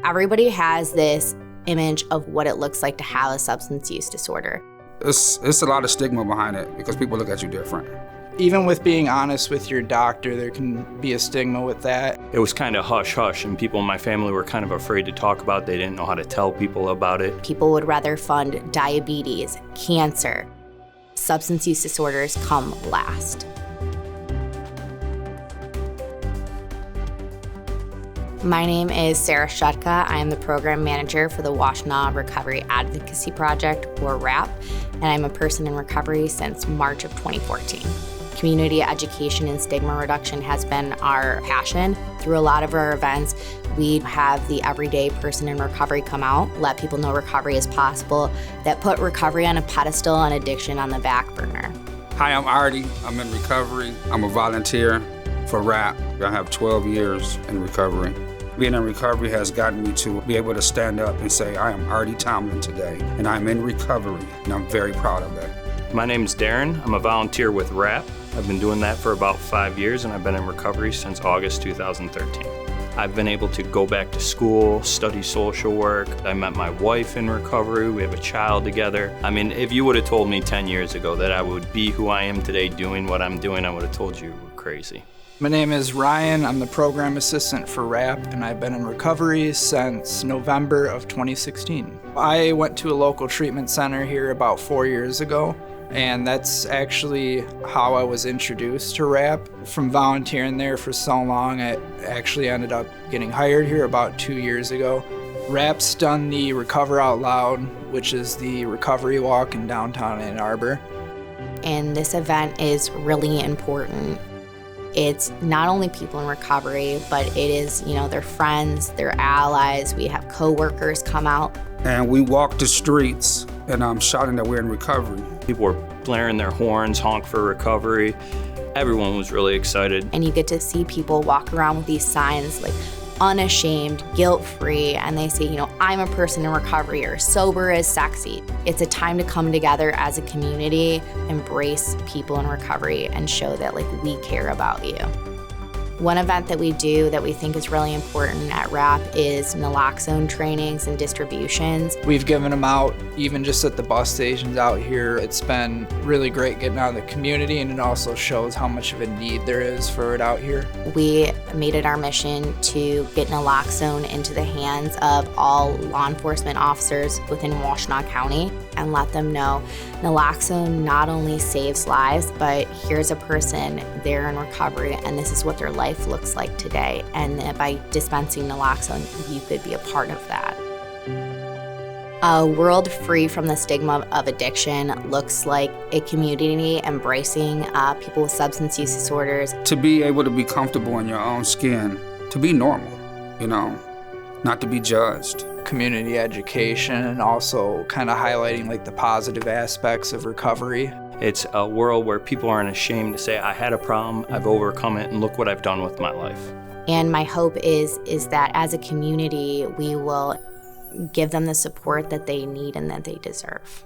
Everybody has this image of what it looks like to have a substance use disorder. It's a lot of stigma behind it because people look at you different. Even with being honest with your doctor, there can be a stigma with that. It was kind of hush-hush, and people in my family were kind of afraid to talk about it. They didn't know how to tell people about it. People would rather fund diabetes, cancer. Substance use disorders come last. My name is Sarah Shutka. I am the program manager for the Washtenaw Recovery Advocacy Project, or WRAP, and I'm a person in recovery since March of 2014. Community education and stigma reduction has been our passion. Through a lot of our events, we have the everyday person in recovery come out, let people know recovery is possible, that put recovery on a pedestal and addiction on the back burner. Hi, I'm Artie. I'm in recovery. I'm a volunteer for WRAP. I have 12 years in recovery. Being in recovery has gotten me to be able to stand up and say, I am Artie Tomlin today, and I'm in recovery, and I'm very proud of that. My name's Darren. I'm a volunteer with WRAP. I've been doing that for about 5 years, and I've been in recovery since August 2013. I've been able to go back to school, study social work. I met my wife in recovery. We have a child together. I mean, if you would have told me 10 years ago that I would be who I am today doing what I'm doing, I would have told you were crazy. My name is Ryan. I'm the program assistant for WRAP, and I've been in recovery since November of 2016. I went to a local treatment center here about 4 years ago, and that's actually how I was introduced to WRAP. From volunteering there for so long, I actually ended up getting hired here about 2 years ago. WRAP's done the Recover Out Loud, which is the recovery walk in downtown Ann Arbor. And this event is really important. It's not only people in recovery, but it is, their friends, their allies. We have coworkers come out. And we walk the streets, and I'm shouting that we're in recovery. People were blaring their horns, honk for recovery. Everyone was really excited. And you get to see people walk around with these signs like unashamed, guilt-free, and they say, I'm a person in recovery, or sober is sexy. It's a time to come together as a community, embrace people in recovery, and show that we care about you. One event that we do that we think is really important at WRAP is naloxone trainings and distributions. We've given them out even just at the bus stations out here. It's been really great getting out in the community, and it also shows how much of a need there is for it out here. We made it our mission to get naloxone into the hands of all law enforcement officers within Washtenaw County and let them know naloxone not only saves lives, but here's a person, they're in recovery, and this is what their life looks like today. And by dispensing naloxone, you could be a part of that. A world free from the stigma of addiction looks like a community embracing people with substance use disorders. To be able to be comfortable in your own skin, to be normal, not to be judged. Community education, and also kind of highlighting the positive aspects of recovery. It's a world where people aren't ashamed to say, I had a problem, I've overcome it, and look what I've done with my life. And my hope is that as a community, we will give them the support that they need and that they deserve.